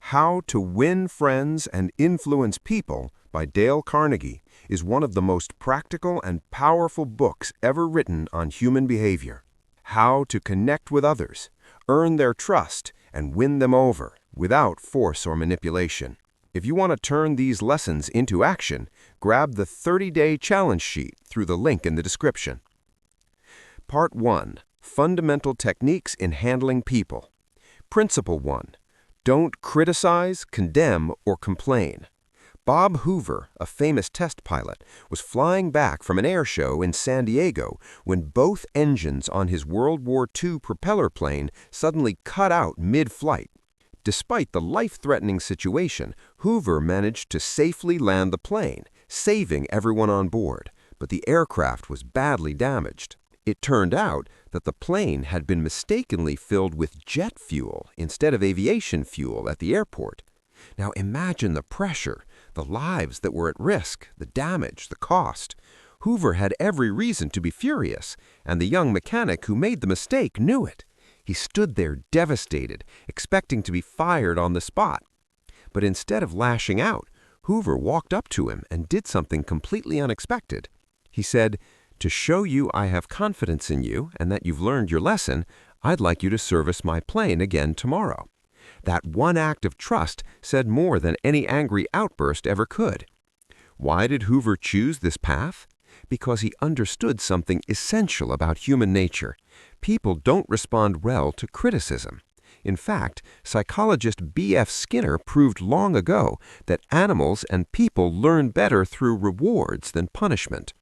How to Win Friends and Influence People by Dale Carnegie is one of the most practical and powerful books ever written on human behavior. How to connect with others, earn their trust, and win them over without force or manipulation. If you want to turn these lessons into action, grab the 30-day challenge sheet through the link in the description. Part 1. Fundamental Techniques in Handling People. Principle 1. Don't criticize, condemn, or complain. Bob Hoover, a famous test pilot, was flying back from an air show in San Diego when both engines on his World War II propeller plane suddenly cut out mid-flight. Despite the life-threatening situation, Hoover managed to safely land the plane, saving everyone on board, but the aircraft was badly damaged. It turned out that the plane had been mistakenly filled with jet fuel instead of aviation fuel at the airport. Now imagine the pressure, the lives that were at risk, the damage, the cost. Hoover had every reason to be furious, and the young mechanic who made the mistake knew it. He stood there devastated, expecting to be fired on the spot. But instead of lashing out, Hoover walked up to him and did something completely unexpected. He said, "To show you I have confidence in you and that you've learned your lesson, I'd like you to service my plane again tomorrow." That one act of trust said more than any angry outburst ever could. Why did Hoover choose this path? Because he understood something essential about human nature. People don't respond well to criticism. In fact, psychologist B.F. Skinner proved long ago that animals and people learn better through rewards than punishment.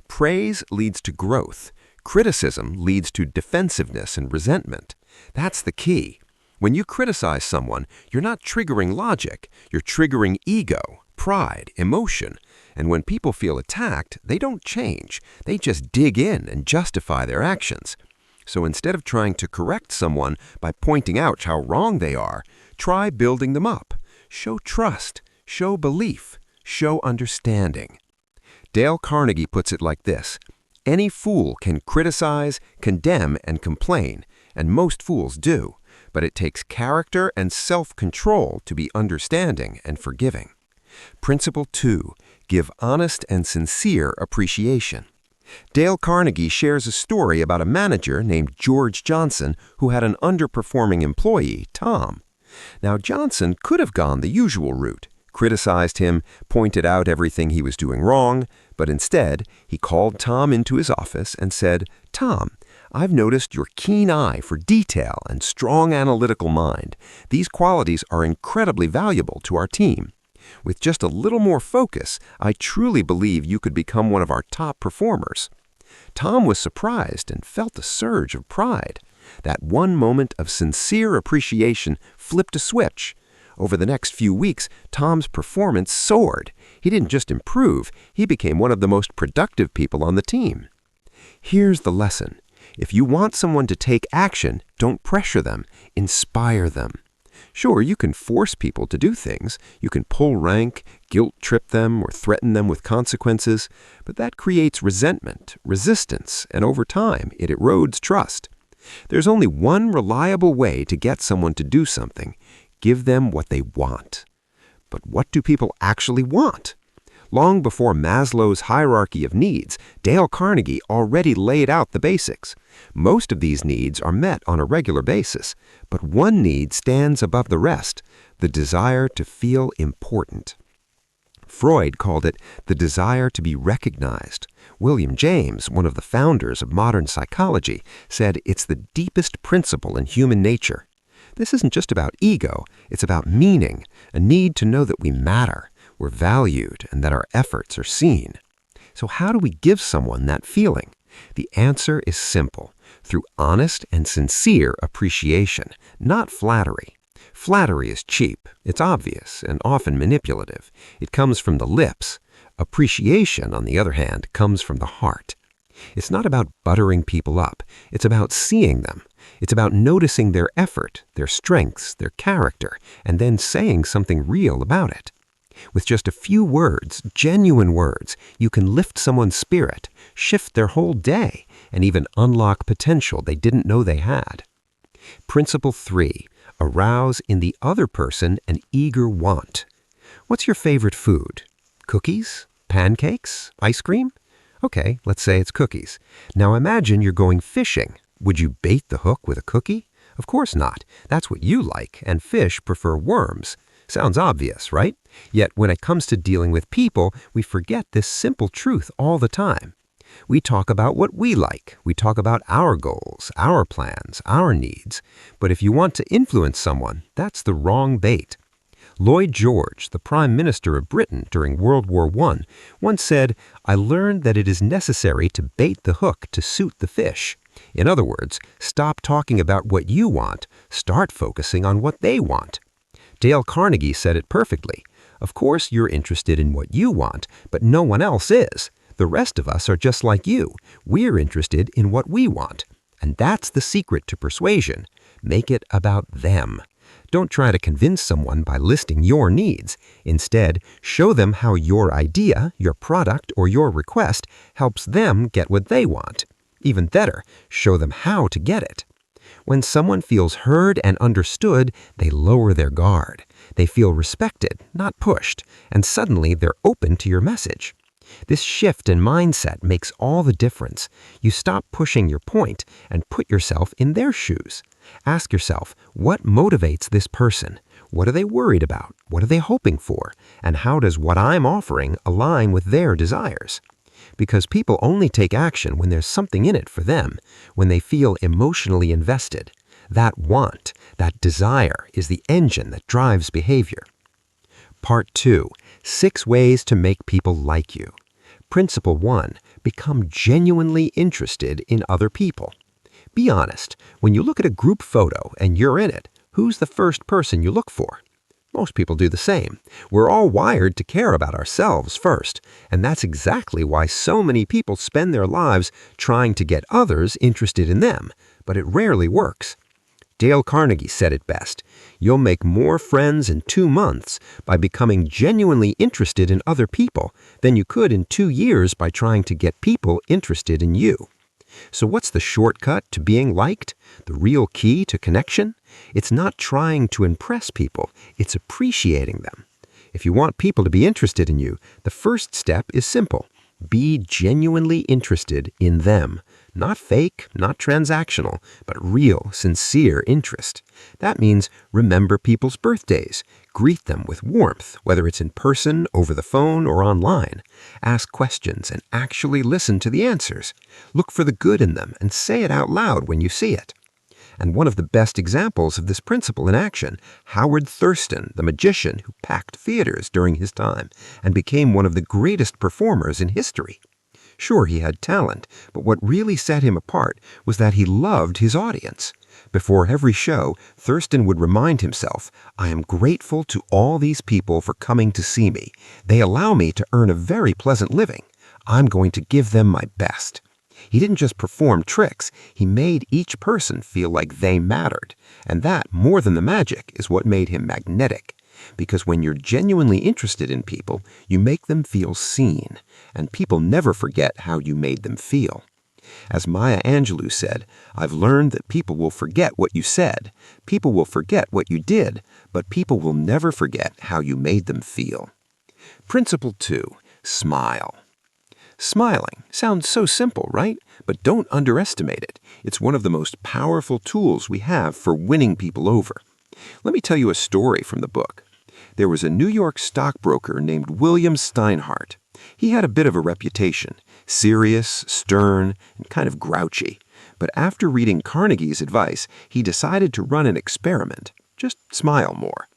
Praise leads to growth. Criticism leads to defensiveness and resentment. That's the key. When you criticize someone, you're not triggering logic. You're triggering ego, pride, emotion. And when people feel attacked, they don't change. They just dig in and justify their actions. So instead of trying to correct someone by pointing out how wrong they are, try building them up. Show trust, show belief, show understanding. Dale Carnegie puts it like this: any fool can criticize, condemn, and complain, and most fools do, but it takes character and self-control to be understanding and forgiving. Principle 2. Give honest and sincere appreciation. Dale Carnegie shares a story about a manager named George Johnson who had an underperforming employee, Tom. Now, Johnson could have gone the usual route, criticized him, pointed out everything he was doing wrong, but instead, he called Tom into his office and said, "Tom, I've noticed your keen eye for detail and strong analytical mind. These qualities are incredibly valuable to our team. With just a little more focus, I truly believe you could become one of our top performers." Tom was surprised and felt a surge of pride. That one moment of sincere appreciation flipped a switch. Over the next few weeks, Tom's performance soared. He didn't just improve, he became one of the most productive people on the team. Here's the lesson. If you want someone to take action, don't pressure them, inspire them. Sure, you can force people to do things. You can pull rank, guilt-trip them, or threaten them with consequences, but that creates resentment, resistance, and over time, it erodes trust. There's only one reliable way to get someone to do something. Give them what they want. But what do people actually want? Long before Maslow's hierarchy of needs, Dale Carnegie already laid out the basics. Most of these needs are met on a regular basis, but one need stands above the rest: the desire to feel important. Freud called it the desire to be recognized. William James, one of the founders of modern psychology, said it's the deepest principle in human nature. This isn't just about ego, it's about meaning, a need to know that we matter, we're valued, and that our efforts are seen. So how do we give someone that feeling? The answer is simple: through honest and sincere appreciation, not flattery. Flattery is cheap, it's obvious, and often manipulative. It comes from the lips. Appreciation, on the other hand, comes from the heart. It's not about buttering people up. It's about seeing them. It's about noticing their effort, their strengths, their character, and then saying something real about it. With just a few words, genuine words, you can lift someone's spirit, shift their whole day, and even unlock potential they didn't know they had. Principle 3. arouse in the other person an eager want. What's your favorite food? Cookies? Pancakes? Ice cream? Okay, let's say it's cookies. Now imagine you're going fishing. Would you bait the hook with a cookie? Of course not. That's what you like, and fish prefer worms. Sounds obvious, right? Yet when it comes to dealing with people, we forget this simple truth all the time. We talk about what we like. We talk about our goals, our plans, our needs. But if you want to influence someone, that's the wrong bait. Lloyd George, the Prime Minister of Britain during World War I, once said, "I learned that it is necessary to bait the hook to suit the fish." In other words, stop talking about what you want, start focusing on what they want. Dale Carnegie said it perfectly. Of course, you're interested in what you want, but no one else is. The rest of us are just like you. We're interested in what we want. And that's the secret to persuasion. Make it about them. Don't try to convince someone by listing your needs. Instead, show them how your idea, your product, or your request helps them get what they want. Even better, show them how to get it. When someone feels heard and understood, they lower their guard. They feel respected, not pushed, and suddenly they're open to your message. This shift in mindset makes all the difference. You stop pushing your point and put yourself in their shoes. Ask yourself, what motivates this person? What are they worried about? What are they hoping for? And how does what I'm offering align with their desires? Because people only take action when there's something in it for them, when they feel emotionally invested. That want, that desire, is the engine that drives behavior. Part 2. 6 ways to make people like you. Principle 1. Become genuinely interested in other people. Be honest. When you look at a group photo and you're in it, who's the first person you look for? Most people do the same. We're all wired to care about ourselves first, and that's exactly why so many people spend their lives trying to get others interested in them, but it rarely works. Dale Carnegie said it best. You'll make more friends in 2 months by becoming genuinely interested in other people than you could in 2 years by trying to get people interested in you. So what's the shortcut to being liked? The real key to connection? It's not trying to impress people, it's appreciating them. If you want people to be interested in you, the first step is simple. Be genuinely interested in them. Not fake, not transactional, but real, sincere interest. That means remember people's birthdays. Greet them with warmth, whether it's in person, over the phone, or online. Ask questions and actually listen to the answers. Look for the good in them and say it out loud when you see it. And one of the best examples of this principle in action, Howard Thurston, the magician who packed theaters during his time and became one of the greatest performers in history. Sure, he had talent, but what really set him apart was that he loved his audience. Before every show, Thurston would remind himself, "I am grateful to all these people for coming to see me. They allow me to earn a very pleasant living. I'm going to give them my best." He didn't just perform tricks, he made each person feel like they mattered. And that, more than the magic, is what made him magnetic. Because when you're genuinely interested in people, you make them feel seen. And people never forget how you made them feel. As Maya Angelou said, "I've learned that people will forget what you said. People will forget what you did, but people will never forget how you made them feel." Principle 2. Smile. Smiling sounds so simple, right? But don't underestimate it. It's one of the most powerful tools we have for winning people over. Let me tell you a story from the book. There was a New York stockbroker named William Steinhardt. He had a bit of a reputation, serious, stern, and kind of grouchy. But after reading Carnegie's advice, he decided to run an experiment. Just smile more.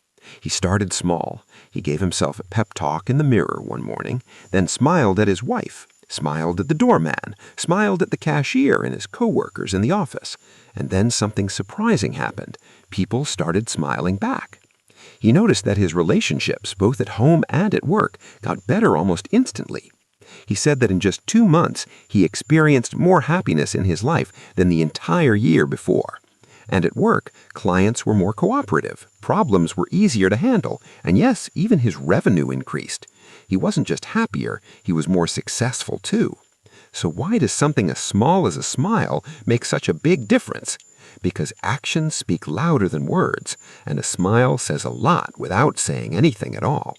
He started small. He gave himself a pep talk in the mirror one morning, then smiled at his wife, smiled at the doorman, smiled at the cashier and his coworkers in the office. And then something surprising happened. People started smiling back. He noticed that his relationships, both at home and at work, got better almost instantly. He said that in just 2 months, he experienced more happiness in his life than the entire year before. And at work, clients were more cooperative, problems were easier to handle, and yes, even his revenue increased. He wasn't just happier, he was more successful too. So why does something as small as a smile make such a big difference? because actions speak louder than words, and a smile says a lot without saying anything at all.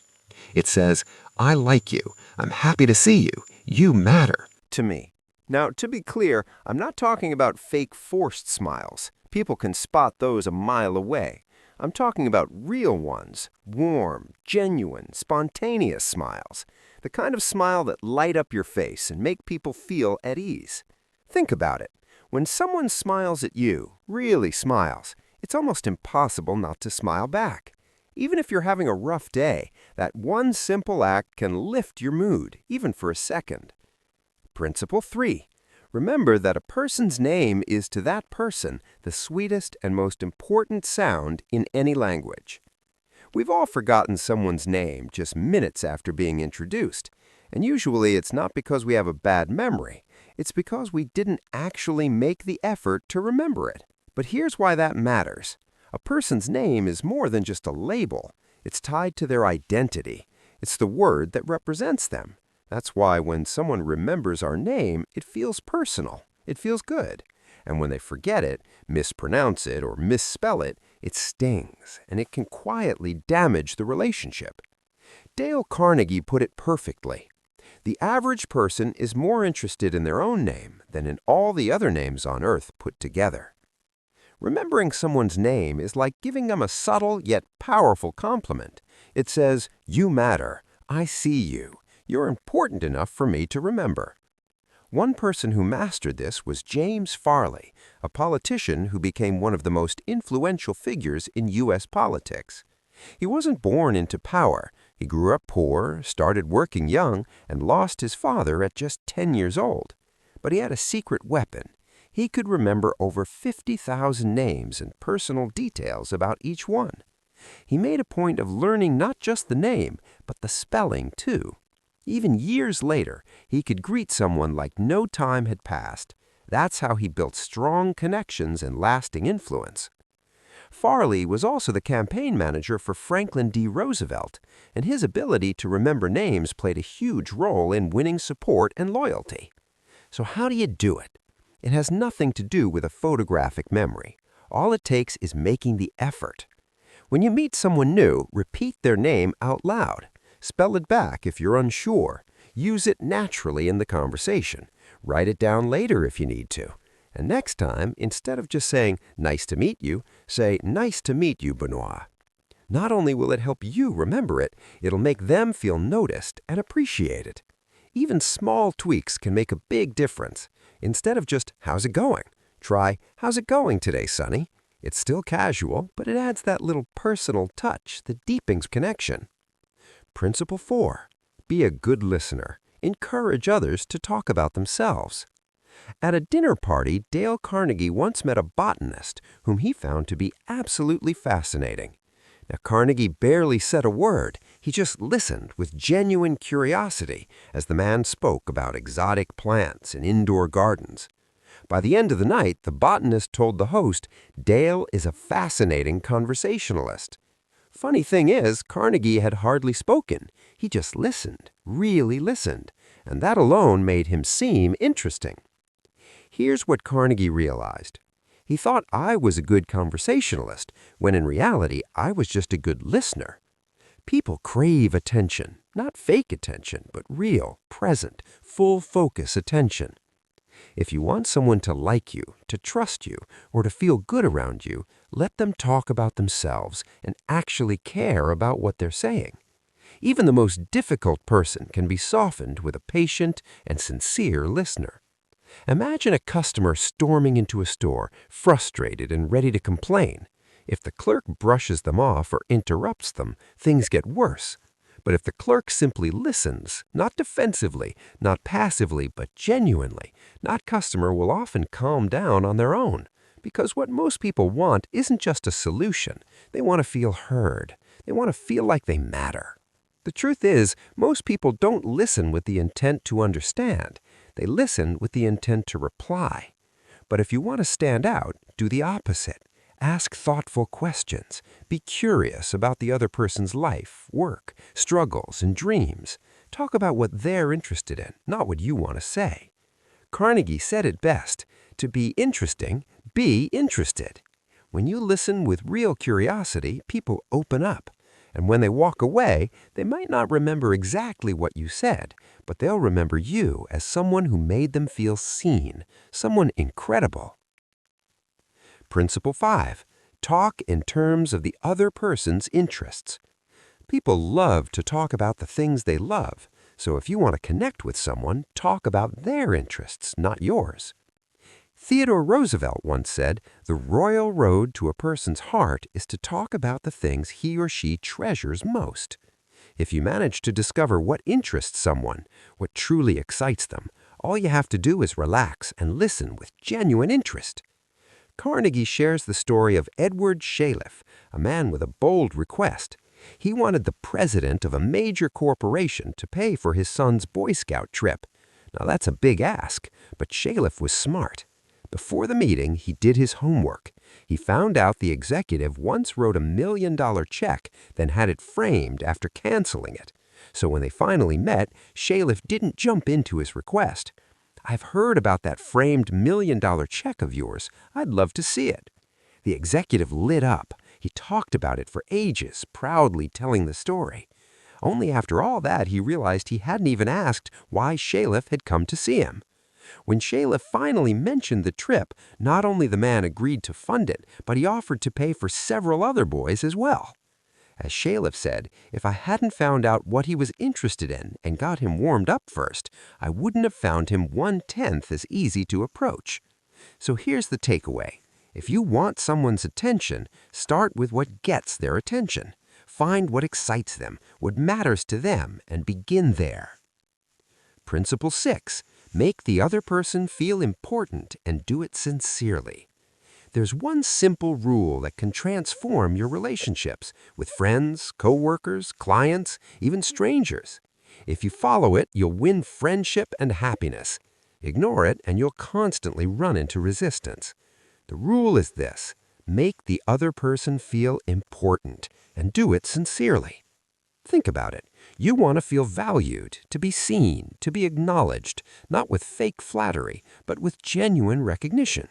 It says, "I like you. I'm happy to see you. You matter." To me. Now, to be clear, I'm not talking about fake forced smiles. People can spot those a mile away. I'm talking about real ones, warm, genuine, spontaneous smiles. The kind of smile that light up your face and make people feel at ease. Think about it. When someone smiles at you, really smiles, it's almost impossible not to smile back. Even if you're having a rough day, that one simple act can lift your mood, even for a second. Principle 3. Remember that a person's name is to that person the sweetest and most important sound in any language. We've all forgotten someone's name just minutes after being introduced, and usually it's not because we have a bad memory. It's because we didn't actually make the effort to remember it. But here's why that matters. A person's name is more than just a label. It's tied to their identity. It's the word that represents them. That's why when someone remembers our name, it feels personal. It feels good. And when they forget it, mispronounce it, or misspell it, it stings, and it can quietly damage the relationship. Dale Carnegie put it perfectly. The average person is more interested in their own name than in all the other names on earth put together. Remembering someone's name is like giving them a subtle yet powerful compliment. It says, "You matter. I see you. You're important enough for me to remember." One person who mastered this was James Farley, a politician who became one of the most influential figures in U.S. politics. He wasn't born into power. He grew up poor, started working young, and lost his father at just 10 years old. But he had a secret weapon. He could remember over 50,000 names and personal details about each one. He made a point of learning not just the name, but the spelling too. Even years later, he could greet someone like no time had passed. That's how he built strong connections and lasting influence. Farley was also the campaign manager for Franklin D. Roosevelt, and his ability to remember names played a huge role in winning support and loyalty. So how do you do it? It has nothing to do with a photographic memory. All it takes is making the effort. When you meet someone new, repeat their name out loud. Spell it back if you're unsure. Use it naturally in the conversation. Write it down later if you need to. And next time, instead of just saying, "Nice to meet you," say, "Nice to meet you, Benoit." Not only will it help you remember it, it'll make them feel noticed and appreciated. Even small tweaks can make a big difference. Instead of just, "How's it going?" try, "How's it going today, Sonny?" It's still casual, but it adds that little personal touch that deepens connection. Principle 4. Be a good listener. Encourage others to talk about themselves. At a dinner party, Dale Carnegie once met a botanist whom he found to be absolutely fascinating. Now, Carnegie barely said a word. He just listened with genuine curiosity as the man spoke about exotic plants and indoor gardens. By the end of the night, the botanist told the host, "Dale is a fascinating conversationalist." Funny thing is, Carnegie had hardly spoken. He just listened, really listened, and that alone made him seem interesting. Here's what Carnegie realized. He thought I was a good conversationalist, when in reality, I was just a good listener. People crave attention, not fake attention, but real, present, full focus attention. If you want someone to like you, to trust you, or to feel good around you, let them talk about themselves and actually care about what they're saying. Even the most difficult person can be softened with a patient and sincere listener. Imagine a customer storming into a store, frustrated and ready to complain. If the clerk brushes them off or interrupts them, things get worse. But if the clerk simply listens, not defensively, not passively, but genuinely, that customer will often calm down on their own. Because what most people want isn't just a solution. They want to feel heard. They want to feel like they matter. The truth is, most people don't listen with the intent to understand. They listen with the intent to reply. But if you want to stand out, do the opposite. Ask thoughtful questions. Be curious about the other person's life, work, struggles, and dreams. Talk about what they're interested in, not what you want to say. Carnegie said it best: to be interesting, be interested. When you listen with real curiosity, people open up. And when they walk away, they might not remember exactly what you said, but they'll remember you as someone who made them feel seen, someone incredible. Principle 5. Talk in terms of the other person's interests. People love to talk about the things they love, so if you want to connect with someone, talk about their interests, not yours. Theodore Roosevelt once said, "The royal road to a person's heart is to talk about the things he or she treasures most." If you manage to discover what interests someone, what truly excites them, all you have to do is relax and listen with genuine interest. Carnegie shares the story of Edward Shalef, a man with a bold request. He wanted the president of a major corporation to pay for his son's Boy Scout trip. Now that's a big ask, but Shalef was smart. Before the meeting, he did his homework. He found out the executive once wrote a $1 million check, then had it framed after canceling it. So when they finally met, Shalef didn't jump into his request. "I've heard about that framed $1 million check of yours. I'd love to see it." The executive lit up. He talked about it for ages, proudly telling the story. Only after all that he realized he hadn't even asked why Shalef had come to see him. When Shalef finally mentioned the trip, not only the man agreed to fund it, but he offered to pay for several other boys as well. As Shalef said, "If I hadn't found out what he was interested in and got him warmed up first, I wouldn't have found him 1/10 as easy to approach." So here's the takeaway. If you want someone's attention, start with what gets their attention. Find what excites them, what matters to them, and begin there. Principle 6. Make the other person feel important and do it sincerely. There's one simple rule that can transform your relationships with friends, coworkers, clients, even strangers. If you follow it, you'll win friendship and happiness. Ignore it, and you'll constantly run into resistance. The rule is this: make the other person feel important and do it sincerely. Think about it. You want to feel valued, to be seen, to be acknowledged, not with fake flattery, but with genuine recognition.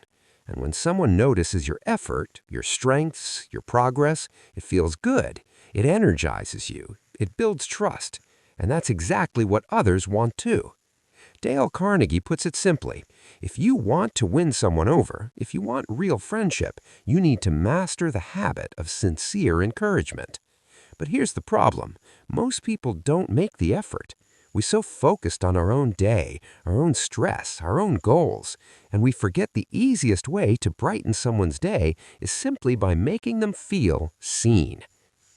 And when someone notices your effort, your strengths, your progress, it feels good. It energizes you. It builds trust. And that's exactly what others want too. Dale Carnegie puts it simply: if you want to win someone over, if you want real friendship, you need to master the habit of sincere encouragement. But here's the problem. Most people don't make the effort. We're so focused on our own day, our own stress, our own goals, and we forget the easiest way to brighten someone's day is simply by making them feel seen.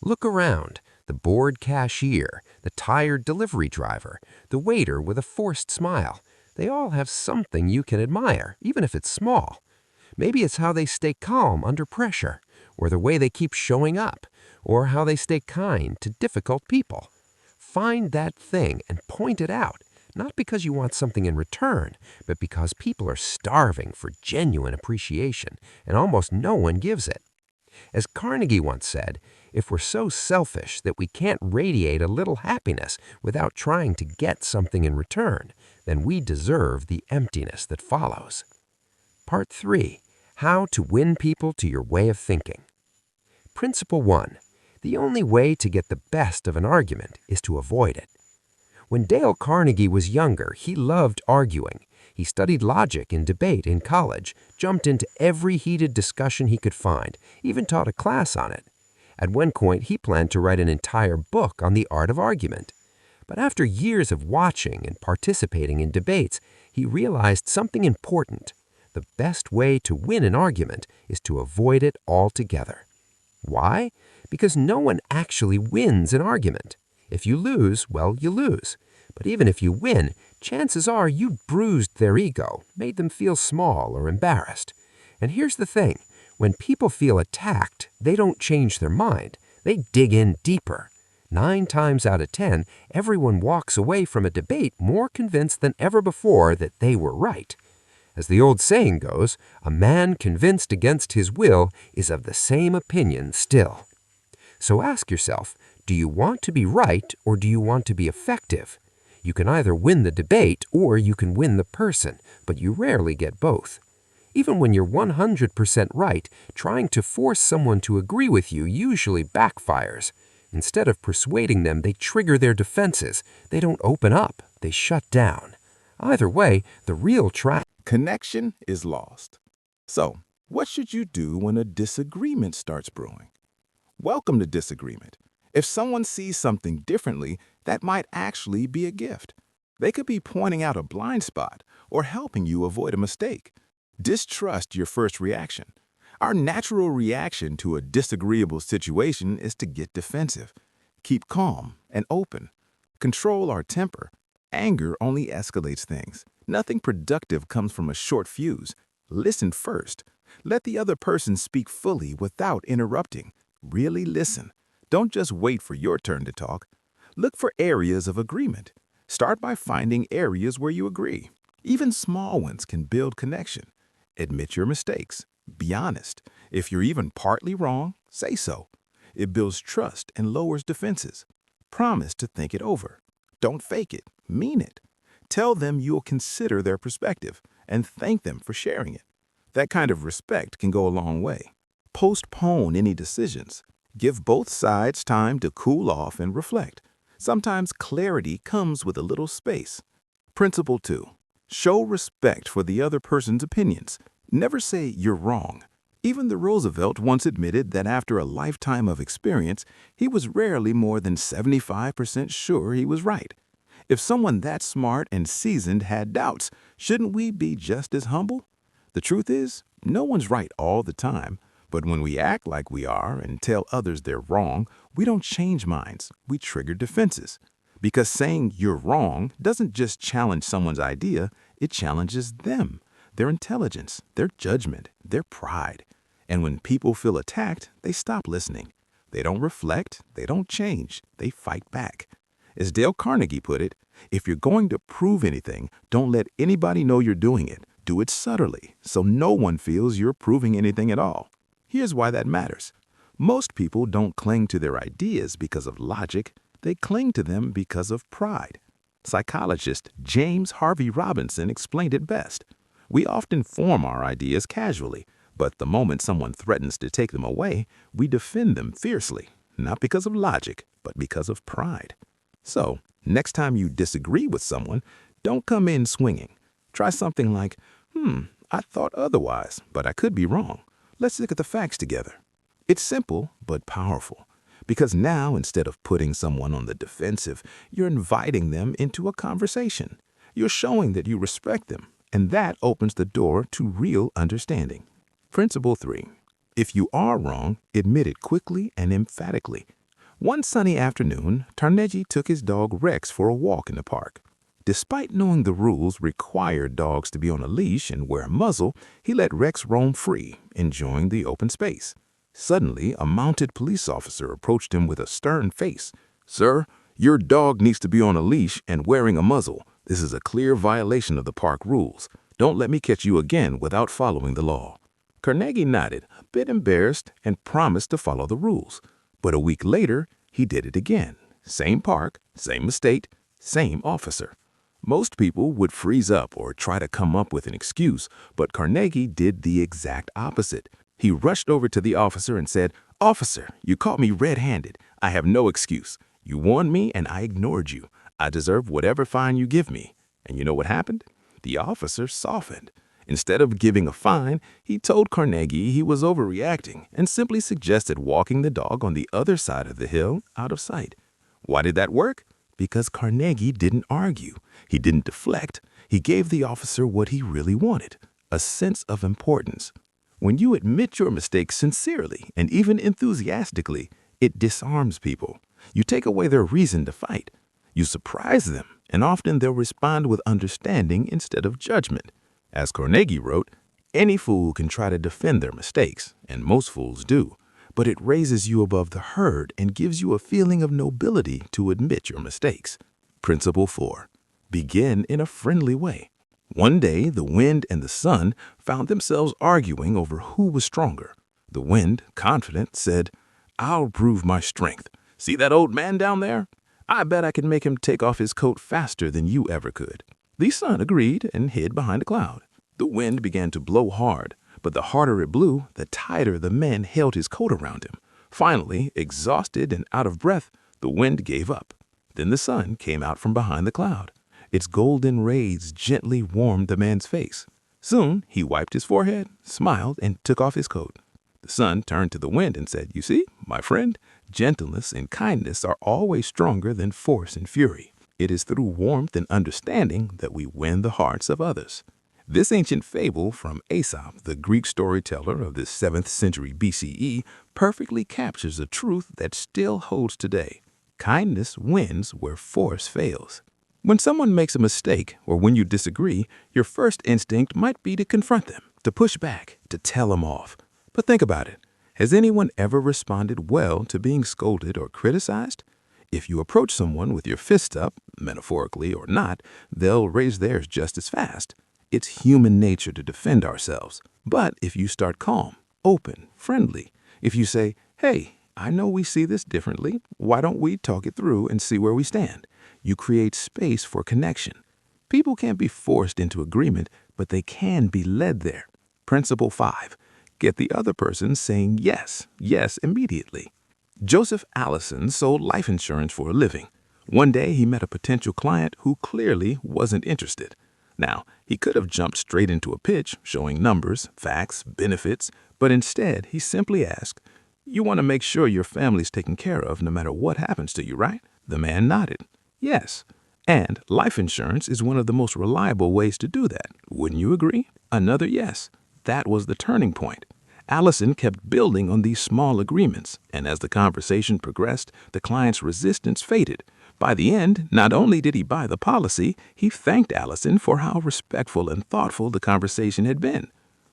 Look around. The bored cashier, the tired delivery driver, the waiter with a forced smile. They all have something you can admire, even if it's small. Maybe it's how they stay calm under pressure, or the way they keep showing up, or how they stay kind to difficult people. Find that thing and point it out, not because you want something in return, but because people are starving for genuine appreciation, and almost no one gives it. As Carnegie once said, if we're so selfish that we can't radiate a little happiness without trying to get something in return, then we deserve the emptiness that follows. Part 3. How to win people to your way of thinking. Principle 1. The only way to get the best of an argument is to avoid it. When Dale Carnegie was younger, he loved arguing. He studied logic and debate in college, jumped into every heated discussion he could find, even taught a class on it. At one point, he planned to write an entire book on the art of argument. But after years of watching and participating in debates, he realized something important. The best way to win an argument is to avoid it altogether. Why? Because no one actually wins an argument. If you lose, well, you lose. But even if you win, chances are you bruised their ego, made them feel small or embarrassed. And here's the thing. When people feel attacked, they don't change their mind. They dig in deeper. 9 times out of 10, everyone walks away from a debate more convinced than ever before that they were right. As the old saying goes, a man convinced against his will is of the same opinion still. So ask yourself, do you want to be right or do you want to be effective? You can either win the debate or you can win the person, but you rarely get both. Even when you're 100% right, trying to force someone to agree with you usually backfires. Instead of persuading them, they trigger their defenses. They don't open up, they shut down. Either way, the real trap. Connection is lost. So, what should you do when a disagreement starts brewing? Welcome to disagreement. If someone sees something differently, that might actually be a gift. They could be pointing out a blind spot or helping you avoid a mistake. Distrust your first reaction. Our natural reaction to a disagreeable situation is to get defensive. Keep calm and open. Control our temper. Anger only escalates things. Nothing productive comes from a short fuse. Listen first. Let the other person speak fully without interrupting. Really listen. Don't just wait for your turn to talk. Look for areas of agreement. Start by finding areas where you agree. Even small ones can build connection. Admit your mistakes. Be honest. If you're even partly wrong, say so. It builds trust and lowers defenses. Promise to think it over. Don't fake it. Mean it. Tell them you'll consider their perspective and thank them for sharing it. That kind of respect can go a long way. Postpone any decisions. Give both sides time to cool off and reflect. Sometimes clarity comes with a little space. Principle 2. Show respect for the other person's opinions. Never say you're wrong. Even the Roosevelt once admitted that after a lifetime of experience, he was rarely more than 75% sure he was right. If someone that smart and seasoned had doubts, shouldn't we be just as humble? The truth is, no one's right all the time. But when we act like we are and tell others they're wrong, we don't change minds, we trigger defenses. Because saying you're wrong doesn't just challenge someone's idea, it challenges them, their intelligence, their judgment, their pride. And when people feel attacked, they stop listening. They don't reflect, they don't change, they fight back. As Dale Carnegie put it, if you're going to prove anything, don't let anybody know you're doing it. Do it subtly, so no one feels you're proving anything at all. Here's why that matters. Most people don't cling to their ideas because of logic. They cling to them because of pride. Psychologist James Harvey Robinson explained it best. We often form our ideas casually, but the moment someone threatens to take them away, we defend them fiercely, not because of logic, but because of pride. So, next time you disagree with someone, don't come in swinging. Try something like, I thought otherwise, but I could be wrong. Let's look at the facts together. It's simple, but powerful. Because now, instead of putting someone on the defensive, you're inviting them into a conversation. You're showing that you respect them, and that opens the door to real understanding. Principle 3. If you are wrong, admit it quickly and emphatically. One sunny afternoon, Carnegie took his dog Rex for a walk in the park. Despite knowing the rules required dogs to be on a leash and wear a muzzle, he let Rex roam free, enjoying the open space. Suddenly, a mounted police officer approached him with a stern face. "Sir, your dog needs to be on a leash and wearing a muzzle. This is a clear violation of the park rules. Don't let me catch you again without following the law." Carnegie nodded, a bit embarrassed, and promised to follow the rules. But a week later, he did it again. Same park, same mistake, same officer. Most people would freeze up or try to come up with an excuse, but Carnegie did the exact opposite. He rushed over to the officer and said, "Officer, you caught me red-handed. I have no excuse. You warned me and I ignored you. I deserve whatever fine you give me." And you know what happened? The officer softened. Instead of giving a fine, he told Carnegie he was overreacting and simply suggested walking the dog on the other side of the hill out of sight. Why did that work? Because Carnegie didn't argue. He didn't deflect. He gave the officer what he really wanted, a sense of importance. When you admit your mistakes sincerely and even enthusiastically, it disarms people. You take away their reason to fight. You surprise them, and often they'll respond with understanding instead of judgment. As Carnegie wrote, any fool can try to defend their mistakes, and most fools do. But it raises you above the herd and gives you a feeling of nobility to admit your mistakes. Principle 4. Begin in a friendly way. One day, the wind and the sun found themselves arguing over who was stronger. The wind, confident, said, "I'll prove my strength. See that old man down there? I bet I can make him take off his coat faster than you ever could." The son agreed and hid behind a cloud. The wind began to blow hard, but the harder it blew, the tighter the man held his coat around him. Finally, exhausted and out of breath, the wind gave up. Then the sun came out from behind the cloud. Its golden rays gently warmed the man's face. Soon, he wiped his forehead, smiled, and took off his coat. The sun turned to the wind and said, "You see, my friend, gentleness and kindness are always stronger than force and fury. It is through warmth and understanding that we win the hearts of others." This ancient fable from Aesop, the Greek storyteller of the 7th century BCE, perfectly captures a truth that still holds today. Kindness wins where force fails. When someone makes a mistake or when you disagree, your first instinct might be to confront them, to push back, to tell them off. But think about it. Has anyone ever responded well to being scolded or criticized? If you approach someone with your fist up, metaphorically or not, they'll raise theirs just as fast. It's human nature to defend ourselves. But if you start calm, open, friendly, if you say, "Hey, I know we see this differently. Why don't we talk it through and see where we stand?" You create space for connection. People can't be forced into agreement, but they can be led there. Principle 5. Get the other person saying yes, yes immediately. Joseph Allison sold life insurance for a living. One day he met a potential client who clearly wasn't interested. Now, he could have jumped straight into a pitch, showing numbers, facts, benefits, but instead he simply asked, "You want to make sure your family's taken care of no matter what happens to you, right?" The man nodded. "Yes. And life insurance is one of the most reliable ways to do that. Wouldn't you agree?" Another yes. That was the turning point. Allison kept building on these small agreements, and as the conversation progressed, the client's resistance faded. By the end, not only did he buy the policy, he thanked Allison for how respectful and thoughtful the conversation had been.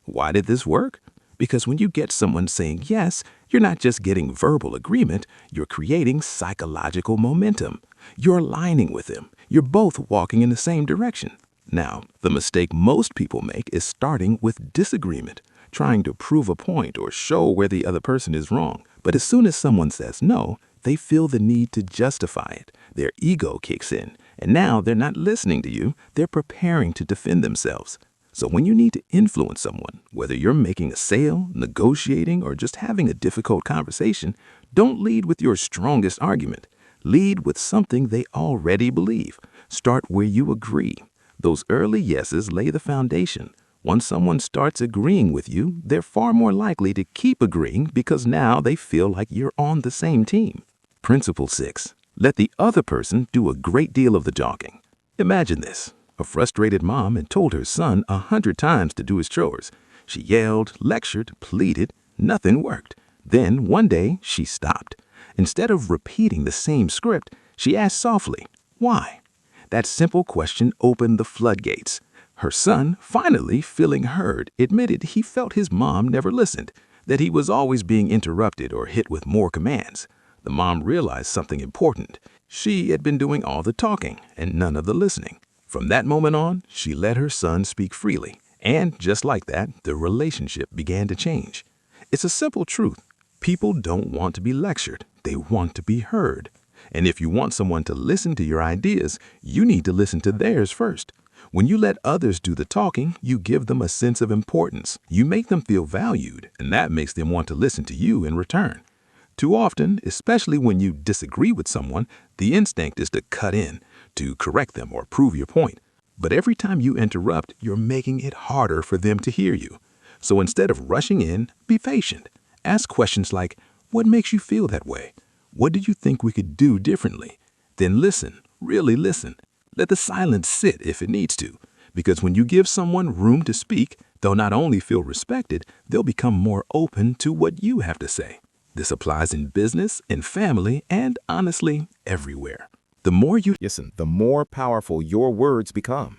Why did this work? Because when you get someone saying yes, you're not just getting verbal agreement, you're creating psychological momentum. You're aligning with them. You're both walking in the same direction. Now, the mistake most people make is starting with disagreement, trying to prove a point or show where the other person is wrong. But as soon as someone says no, they feel the need to justify it. Their ego kicks in, and now they're not listening to you, they're preparing to defend themselves. So when you need to influence someone, whether you're making a sale, negotiating, or just having a difficult conversation, don't lead with your strongest argument. Lead with something they already believe. Start where you agree. Those early yeses lay the foundation. Once someone starts agreeing with you, they're far more likely to keep agreeing because now they feel like you're on the same team. Principle 6. Let the other person do a great deal of the talking. Imagine this. A frustrated mom had told her son 100 times to do his chores. She yelled, lectured, pleaded. Nothing worked. Then one day she stopped. Instead of repeating the same script, she asked softly, "Why?" That simple question opened the floodgates. Her son, finally feeling heard, admitted he felt his mom never listened, that he was always being interrupted or hit with more commands. The mom realized something important. She had been doing all the talking and none of the listening. From that moment on, she let her son speak freely. And just like that, the relationship began to change. It's a simple truth. People don't want to be lectured. They want to be heard. And if you want someone to listen to your ideas, you need to listen to theirs first. When you let others do the talking, you give them a sense of importance. You make them feel valued, and that makes them want to listen to you in return. Too often, especially when you disagree with someone, the instinct is to cut in, to correct them or prove your point. But every time you interrupt, you're making it harder for them to hear you. So instead of rushing in, be patient. Ask questions like, "What makes you feel that way? What do you think we could do differently?" Then listen, really listen. Let the silence sit if it needs to, because when you give someone room to speak, they'll not only feel respected, they'll become more open to what you have to say. This applies in business, in family, and honestly, everywhere. The more you listen, the more powerful your words become.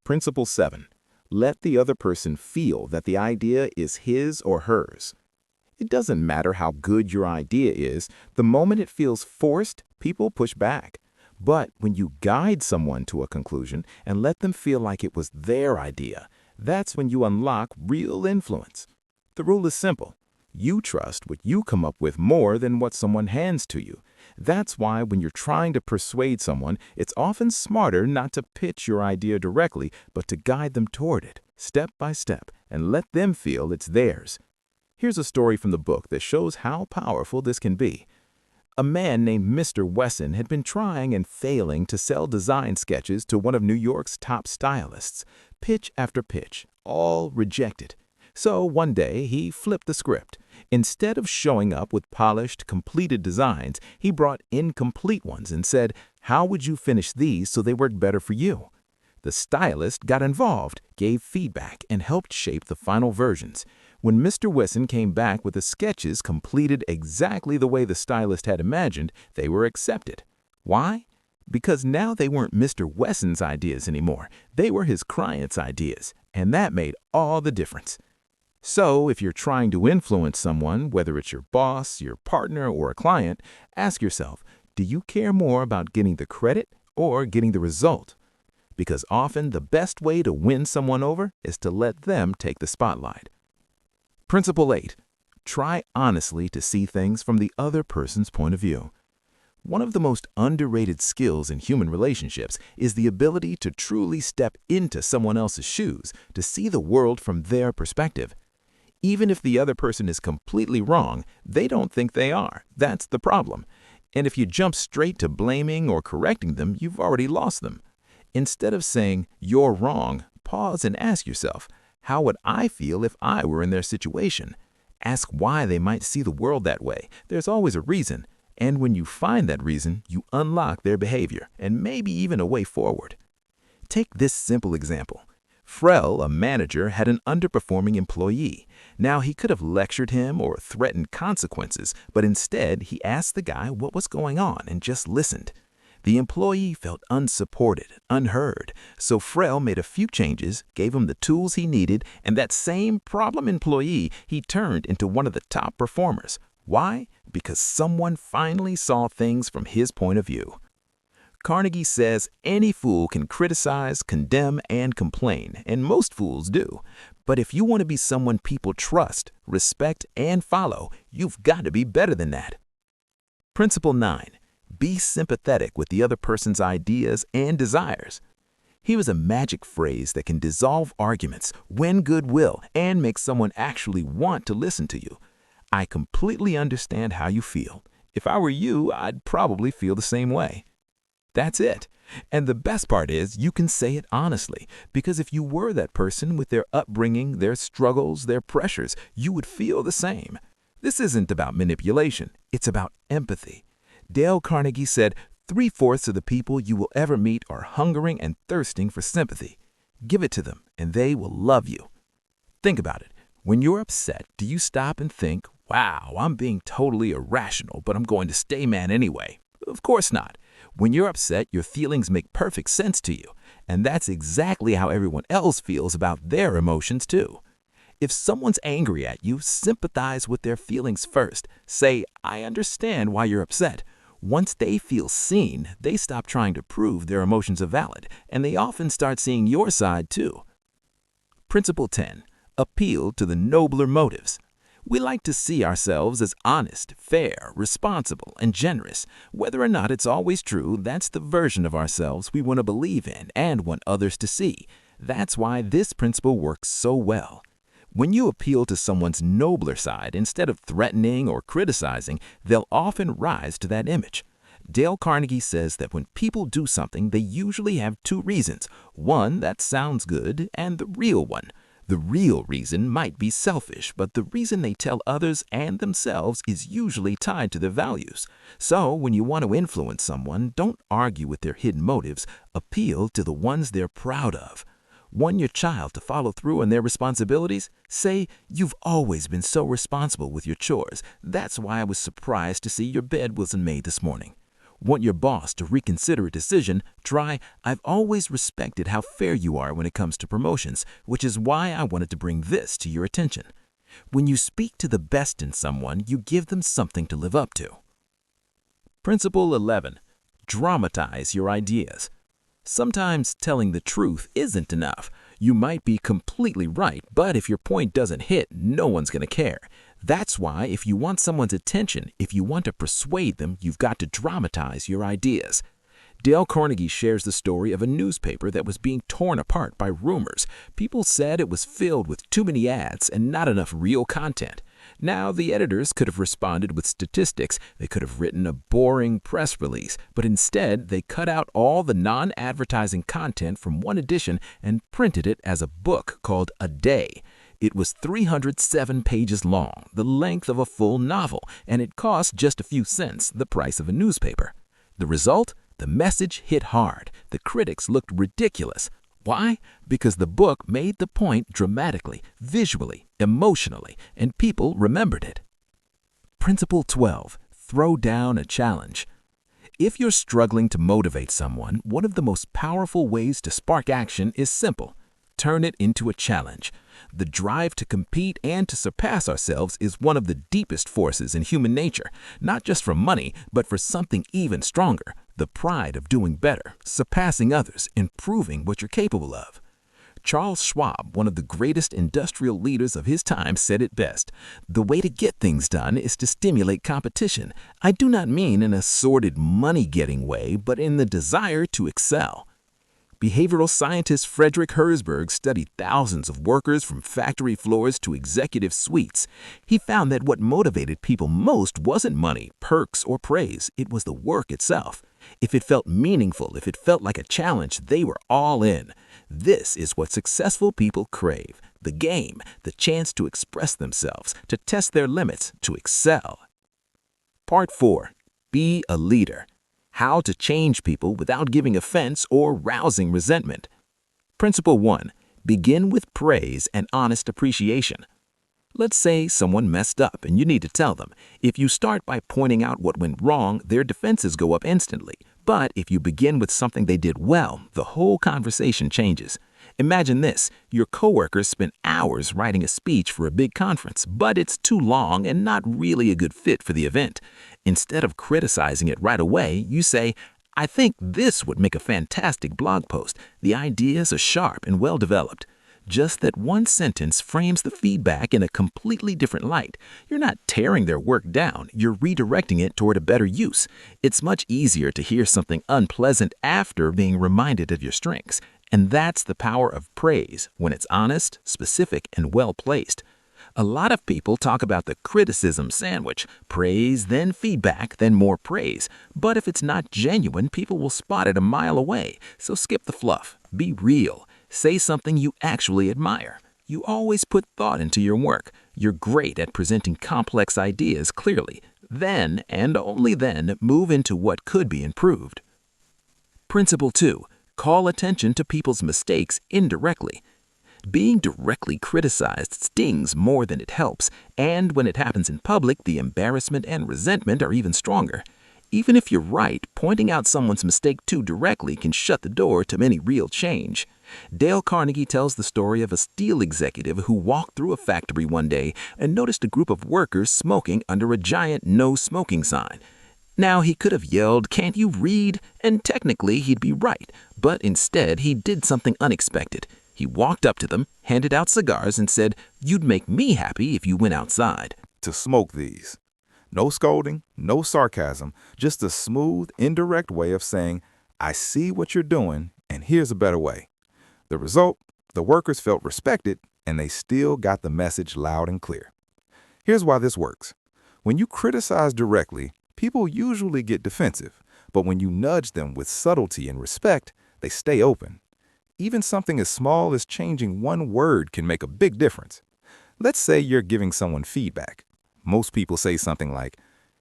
Principle 7. Let the other person feel that the idea is his or hers. It doesn't matter how good your idea is, the moment it feels forced, people push back. But when you guide someone to a conclusion and let them feel like it was their idea, that's when you unlock real influence. The rule is simple. You trust what you come up with more than what someone hands to you. That's why when you're trying to persuade someone, it's often smarter not to pitch your idea directly, but to guide them toward it, step by step, and let them feel it's theirs. Here's a story from the book that shows how powerful this can be. A man named Mr. Wesson had been trying and failing to sell design sketches to one of New York's top stylists. Pitch after pitch, all rejected. So one day he flipped the script. Instead of showing up with polished, completed designs, he brought incomplete ones and said, "How would you finish these so they work better for you?" The stylist got involved, gave feedback, and helped shape the final versions. When Mr. Wesson came back with the sketches completed exactly the way the stylist had imagined, they were accepted. Why? Because now they weren't Mr. Wesson's ideas anymore. They were his client's ideas, and that made all the difference. So, if you're trying to influence someone, whether it's your boss, your partner, or a client, ask yourself, do you care more about getting the credit or getting the result? Because often the best way to win someone over is to let them take the spotlight. Principle 8. Try honestly to see things from the other person's point of view. One of the most underrated skills in human relationships is the ability to truly step into someone else's shoes, to see the world from their perspective. Even if the other person is completely wrong, they don't think they are. That's the problem. And if you jump straight to blaming or correcting them, you've already lost them. Instead of saying, "You're wrong," pause and ask yourself, how would I feel if I were in their situation? Ask why they might see the world that way. There's always a reason. And when you find that reason, you unlock their behavior and maybe even a way forward. Take this simple example. Frel, a manager, had an underperforming employee. Now, he could have lectured him or threatened consequences, but instead he asked the guy what was going on and just listened. The employee felt unsupported, unheard, so Frel made a few changes, gave him the tools he needed, and that same problem employee he turned into one of the top performers. Why? Because someone finally saw things from his point of view. Carnegie says any fool can criticize, condemn, and complain, and most fools do. But if you want to be someone people trust, respect, and follow, you've got to be better than that. Principle 9. Be sympathetic with the other person's ideas and desires. Here is a magic phrase that can dissolve arguments, win goodwill, and make someone actually want to listen to you. I completely understand how you feel. If I were you, I'd probably feel the same way. That's it. And the best part is you can say it honestly, because if you were that person with their upbringing, their struggles, their pressures, you would feel the same. This isn't about manipulation. It's about empathy. Dale Carnegie said, 3/4 of the people you will ever meet are hungering and thirsting for sympathy. Give it to them, and they will love you. Think about it. When you're upset, do you stop and think, wow, I'm being totally irrational, but I'm going to stay mad anyway? Of course not. When you're upset, your feelings make perfect sense to you, and that's exactly how everyone else feels about their emotions too. If someone's angry at you, sympathize with their feelings first. Say, I understand why you're upset. Once they feel seen, they stop trying to prove their emotions are valid, and they often start seeing your side too. Principle 10. Appeal to the nobler motives. We like to see ourselves as honest, fair, responsible, and generous. Whether or not it's always true, that's the version of ourselves we want to believe in and want others to see. That's why this principle works so well. When you appeal to someone's nobler side instead of threatening or criticizing, they'll often rise to that image. Dale Carnegie says that when people do something, they usually have two reasons. One that sounds good, and the real one. The real reason might be selfish, but the reason they tell others and themselves is usually tied to their values. So, when you want to influence someone, don't argue with their hidden motives. Appeal to the ones they're proud of. Want your child to follow through on their responsibilities? Say, you've always been so responsible with your chores. That's why I was surprised to see your bed wasn't made this morning. Want your boss to reconsider a decision? Try, I've always respected how fair you are when it comes to promotions, which is why I wanted to bring this to your attention. When you speak to the best in someone, you give them something to live up to. Principle 11. Dramatize your ideas. Sometimes telling the truth isn't enough. You might be completely right, but if your point doesn't hit, no one's going to care. That's why if you want someone's attention, if you want to persuade them, you've got to dramatize your ideas. Dale Carnegie shares the story of a newspaper that was being torn apart by rumors. People said it was filled with too many ads and not enough real content. Now, the editors could have responded with statistics. They could have written a boring press release, but instead they cut out all the non-advertising content from one edition and printed it as a book called A Day. It was 307 pages long, the length of a full novel, and it cost just a few cents, the price of a newspaper. The result? The message hit hard. The critics looked ridiculous. Why? Because the book made the point dramatically, visually, emotionally, and people remembered it. Principle 12. Throw down a challenge. If you're struggling to motivate someone, one of the most powerful ways to spark action is simple. Turn it into a challenge. The drive to compete and to surpass ourselves is one of the deepest forces in human nature, not just for money, but for something even stronger, the pride of doing better, surpassing others, improving what you're capable of. Charles Schwab, one of the greatest industrial leaders of his time, said it best. The way to get things done is to stimulate competition. I do not mean in a sordid money-getting way, but in the desire to excel. Behavioral scientist Frederick Herzberg studied thousands of workers from factory floors to executive suites. He found that what motivated people most wasn't money, perks, or praise. It was the work itself. If it felt meaningful, if it felt like a challenge, they were all in. This is what successful people crave: the game, the chance to express themselves, to test their limits, to excel. Part 4. Be a leader. How to change people without giving offense or rousing resentment. Principle 1. Begin with praise and honest appreciation. Let's say someone messed up and you need to tell them. If you start by pointing out what went wrong, their defenses go up instantly. But if you begin with something they did well, the whole conversation changes. Imagine this: your coworkers spent hours writing a speech for a big conference, but it's too long and not really a good fit for the event. Instead of criticizing it right away, you say, "I think this would make a fantastic blog post. The ideas are sharp and well developed." Just that one sentence frames the feedback in a completely different light. You're not tearing their work down, you're redirecting it toward a better use. It's much easier to hear something unpleasant after being reminded of your strengths. And that's the power of praise, when it's honest, specific, and well-placed. A lot of people talk about the criticism sandwich: praise, then feedback, then more praise. But if it's not genuine, people will spot it a mile away. So skip the fluff. Be real. Say something you actually admire. You always put thought into your work. You're great at presenting complex ideas clearly. Then, and only then, move into what could be improved. Principle 2. Call attention to people's mistakes indirectly. Being directly criticized stings more than it helps, and when it happens in public, the embarrassment and resentment are even stronger. Even if you're right, pointing out someone's mistake too directly can shut the door to any real change. Dale Carnegie tells the story of a steel executive who walked through a factory one day and noticed a group of workers smoking under a giant no smoking sign. Now, he could have yelled, "Can't you read?" and technically he'd be right, but instead he did something unexpected. He walked up to them, handed out cigars, and said, "You'd make me happy if you went outside to smoke these." No scolding, no sarcasm, just a smooth, indirect way of saying, "I see what you're doing, and here's a better way." The result? The workers felt respected, and they still got the message loud and clear. Here's why this works. When you criticize directly, people usually get defensive, but when you nudge them with subtlety and respect, they stay open. Even something as small as changing one word can make a big difference. Let's say you're giving someone feedback. Most people say something like,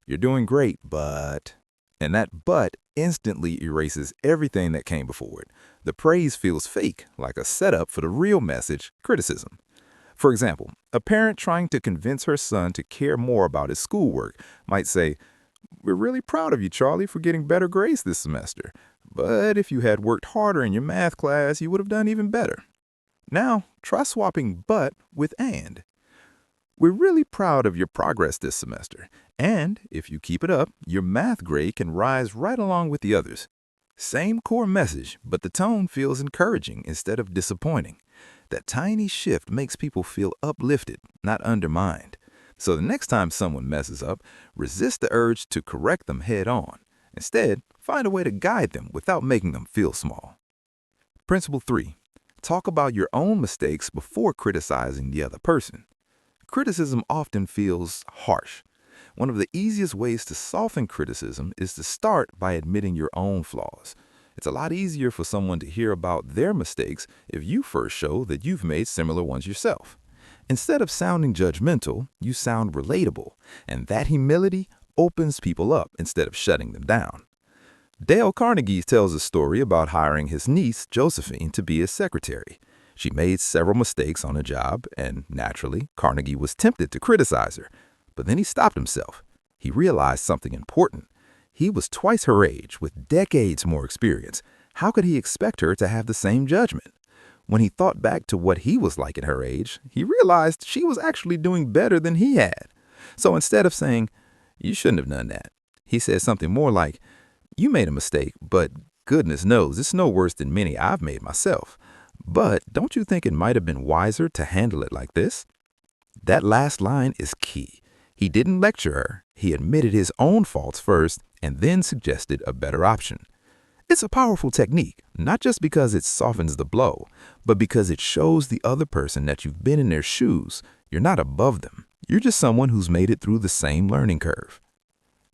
"You're doing great, but..." And that "but" instantly erases everything that came before it. The praise feels fake, like a setup for the real message, criticism. For example, a parent trying to convince her son to care more about his schoolwork might say, "We're really proud of you, Charlie, for getting better grades this semester. But if you had worked harder in your math class, you would have done even better." Now, try swapping "but" with "and." "We're really proud of your progress this semester, and if you keep it up, your math grade can rise right along with the others." Same core message, but the tone feels encouraging instead of disappointing. That tiny shift makes people feel uplifted, not undermined. So the next time someone messes up, resist the urge to correct them head on. Instead, find a way to guide them without making them feel small. Principle 3. Talk about your own mistakes before criticizing the other person. Criticism often feels harsh. One of the easiest ways to soften criticism is to start by admitting your own flaws. It's a lot easier for someone to hear about their mistakes if you first show that you've made similar ones yourself. Instead of sounding judgmental, you sound relatable, and that humility opens people up instead of shutting them down. Dale Carnegie tells a story about hiring his niece, Josephine, to be his secretary. She made several mistakes on a job, and naturally, Carnegie was tempted to criticize her. But then he stopped himself. He realized something important. He was twice her age, with decades more experience. How could he expect her to have the same judgment? When he thought back to what he was like at her age, he realized she was actually doing better than he had. So instead of saying, "You shouldn't have done that," he said something more like, "You made a mistake, but goodness knows it's no worse than many I've made myself. But don't you think it might have been wiser to handle it like this?" That last line is key. He didn't lecture her. He admitted his own faults first and then suggested a better option. It's a powerful technique, not just because it softens the blow, but because it shows the other person that you've been in their shoes. You're not above them. You're just someone who's made it through the same learning curve.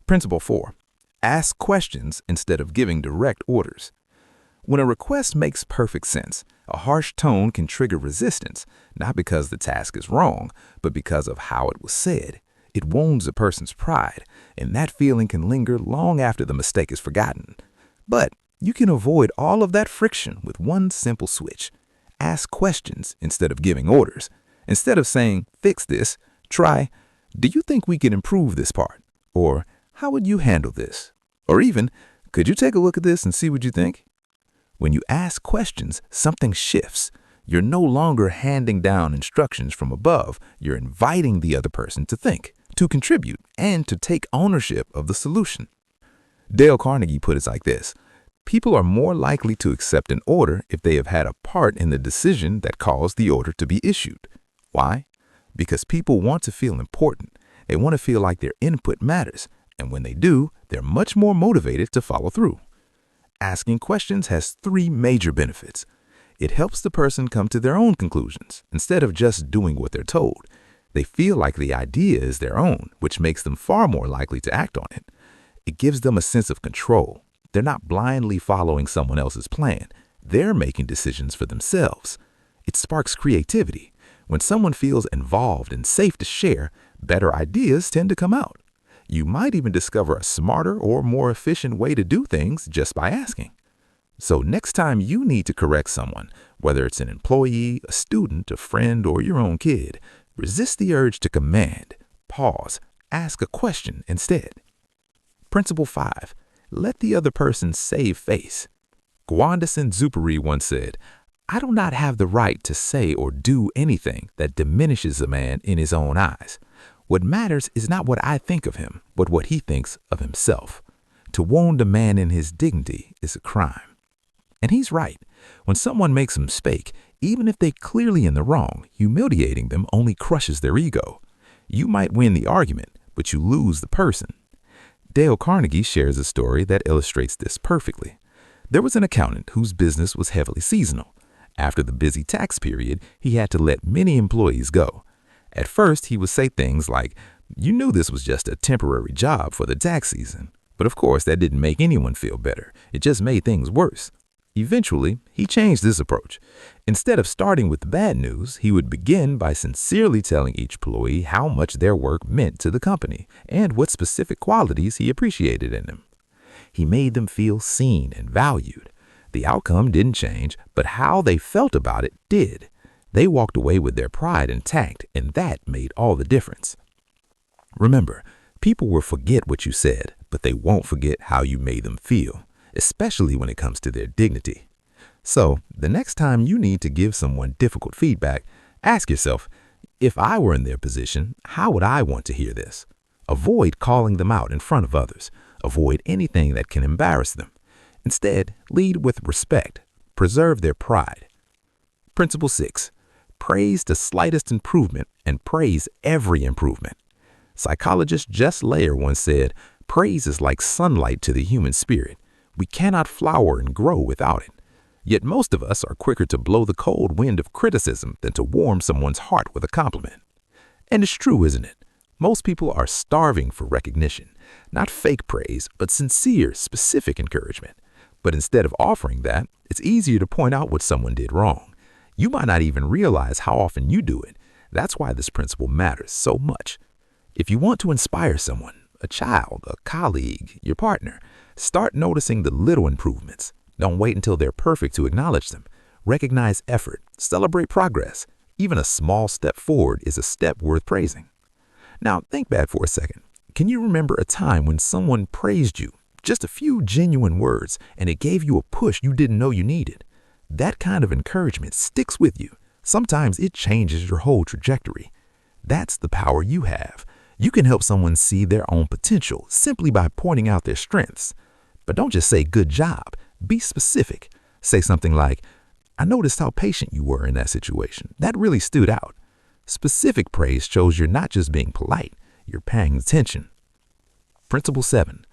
Principle 4. Ask questions instead of giving direct orders. When a request makes perfect sense, a harsh tone can trigger resistance, not because the task is wrong, but because of how it was said. It wounds a person's pride, and that feeling can linger long after the mistake is forgotten. But you can avoid all of that friction with one simple switch. Ask questions instead of giving orders. Instead of saying, "Fix this," try, "Do you think we can improve this part?" Or, "How would you handle this?" Or even, "Could you take a look at this and see what you think?" When you ask questions, something shifts. You're no longer handing down instructions from above. You're inviting the other person to think, to contribute, and to take ownership of the solution. Dale Carnegie put it like this: people are more likely to accept an order if they have had a part in the decision that caused the order to be issued. Why? Because people want to feel important. They want to feel like their input matters. And when they do, they're much more motivated to follow through. Asking questions has 3 major benefits. It helps the person come to their own conclusions instead of just doing what they're told. They feel like the idea is their own, which makes them far more likely to act on it. It gives them a sense of control. They're not blindly following someone else's plan. They're making decisions for themselves. It sparks creativity. When someone feels involved and safe to share, better ideas tend to come out. You might even discover a smarter or more efficient way to do things just by asking. So next time you need to correct someone, whether it's an employee, a student, a friend, or your own kid, resist the urge to command. Pause. Ask a question instead. Principle 5. Let the other person save face. Gwandason Zupari once said, "I do not have the right to say or do anything that diminishes a man in his own eyes. What matters is not what I think of him, but what he thinks of himself. To wound a man in his dignity is a crime." And he's right. When someone makes a mistake, even if they're clearly in the wrong, humiliating them only crushes their ego. You might win the argument, but you lose the person. Dale Carnegie shares a story that illustrates this perfectly. There was an accountant whose business was heavily seasonal. After the busy tax period, he had to let many employees go. At first, he would say things like, "You knew this was just a temporary job for the tax season." But of course, that didn't make anyone feel better. It just made things worse. Eventually, he changed this approach. Instead of starting with the bad news, he would begin by sincerely telling each employee how much their work meant to the company and what specific qualities he appreciated in them. He made them feel seen and valued. The outcome didn't change, but how they felt about it did. They walked away with their pride intact, and that made all the difference. Remember, people will forget what you said, but they won't forget how you made them feel, especially when it comes to their dignity. So, the next time you need to give someone difficult feedback, ask yourself, if I were in their position, how would I want to hear this? Avoid calling them out in front of others. Avoid anything that can embarrass them. Instead, lead with respect. Preserve their pride. Principle 6. Praise the slightest improvement and praise every improvement. Psychologist Jess Layer once said, "Praise is like sunlight to the human spirit. We cannot flower and grow without it." Yet most of us are quicker to blow the cold wind of criticism than to warm someone's heart with a compliment. And it's true, isn't it? Most people are starving for recognition, not fake praise, but sincere, specific encouragement. But instead of offering that, it's easier to point out what someone did wrong. You might not even realize how often you do it. That's why this principle matters so much. If you want to inspire someone, a child, a colleague, your partner, start noticing the little improvements. Don't wait until they're perfect to acknowledge them. Recognize effort, celebrate progress. Even a small step forward is a step worth praising. Now, think back for a second. Can you remember a time when someone praised you, just a few genuine words, and it gave you a push you didn't know you needed? That kind of encouragement sticks with you. Sometimes it changes your whole trajectory. That's the power you have. You can help someone see their own potential simply by pointing out their strengths. But don't just say good job. Be specific. Say something like, "I noticed how patient you were in that situation. That really stood out." Specific praise shows you're not just being polite, you're paying attention. Principle 7.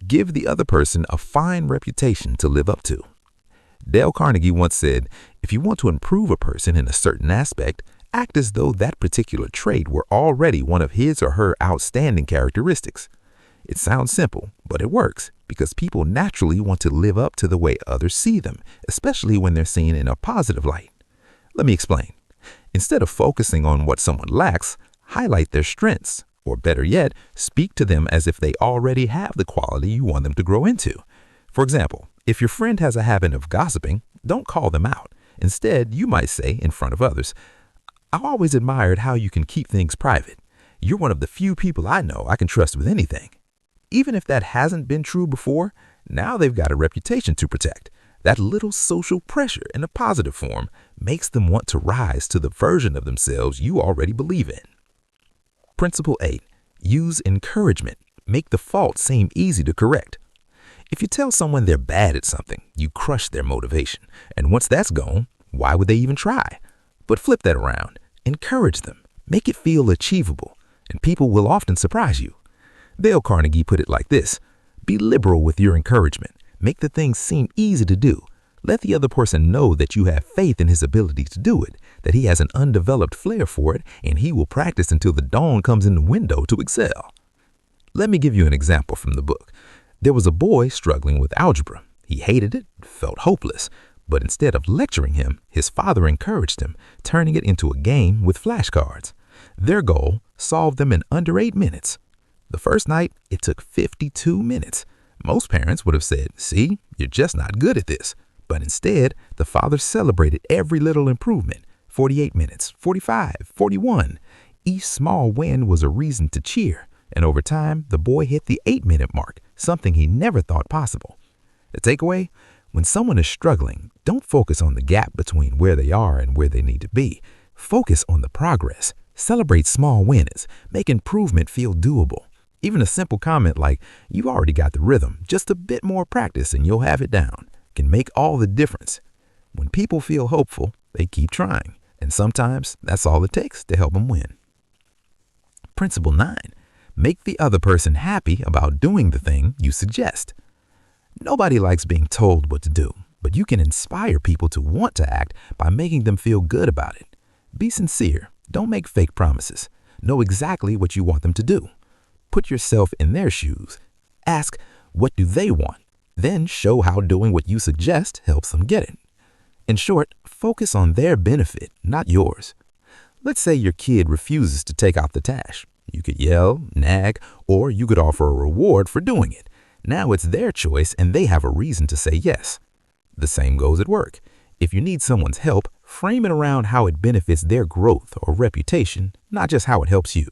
Give the other person a fine reputation to live up to. Dale Carnegie once said, "If you want to improve a person in a certain aspect, act as though that particular trait were already one of his or her outstanding characteristics." It sounds simple, but it works because people naturally want to live up to the way others see them, especially when they're seen in a positive light. Let me explain. Instead of focusing on what someone lacks, highlight their strengths, or better yet, speak to them as if they already have the quality you want them to grow into. For example, if your friend has a habit of gossiping, don't call them out. Instead, you might say in front of others, "I always admired how you can keep things private. You're one of the few people I know I can trust with anything." Even if that hasn't been true before, now they've got a reputation to protect. That little social pressure in a positive form makes them want to rise to the version of themselves you already believe in. Principle 8. Use encouragement. Make the fault seem easy to correct. If you tell someone they're bad at something, you crush their motivation. And once that's gone, why would they even try? But flip that around. Encourage them. Make it feel achievable. And people will often surprise you. Dale Carnegie put it like this: "Be liberal with your encouragement. Make the things seem easy to do. Let the other person know that you have faith in his ability to do it, that he has an undeveloped flair for it, and he will practice until the dawn comes in the window to excel." Let me give you an example from the book. There was a boy struggling with algebra. He hated it, felt hopeless, but instead of lecturing him, his father encouraged him, turning it into a game with flashcards. Their goal: solve them in under 8 minutes. The first night, it took 52 minutes. Most parents would have said, "See, you're just not good at this." But instead, the father celebrated every little improvement. 48 minutes, 45, 41. Each small win was a reason to cheer. And over time, the boy hit the 8-minute mark, something he never thought possible. The takeaway? When someone is struggling, don't focus on the gap between where they are and where they need to be. Focus on the progress. Celebrate small wins. Make improvement feel doable. Even a simple comment like, "You already got the rhythm, just a bit more practice and you'll have it down," can make all the difference. When people feel hopeful, they keep trying. And sometimes that's all it takes to help them win. Principle 9. Make the other person happy about doing the thing you suggest. Nobody likes being told what to do, but you can inspire people to want to act by making them feel good about it. Be sincere. Don't make fake promises. Know exactly what you want them to do. Put yourself in their shoes. Ask, what do they want? Then show how doing what you suggest helps them get it. In short, focus on their benefit, not yours. Let's say your kid refuses to take out the trash. You could yell, nag, or you could offer a reward for doing it. Now it's their choice and they have a reason to say yes. The same goes at work. If you need someone's help, frame it around how it benefits their growth or reputation, not just how it helps you.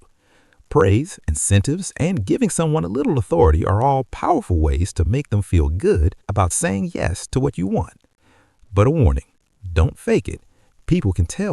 Praise, incentives, and giving someone a little authority are all powerful ways to make them feel good about saying yes to what you want. But a warning, don't fake it. People can tell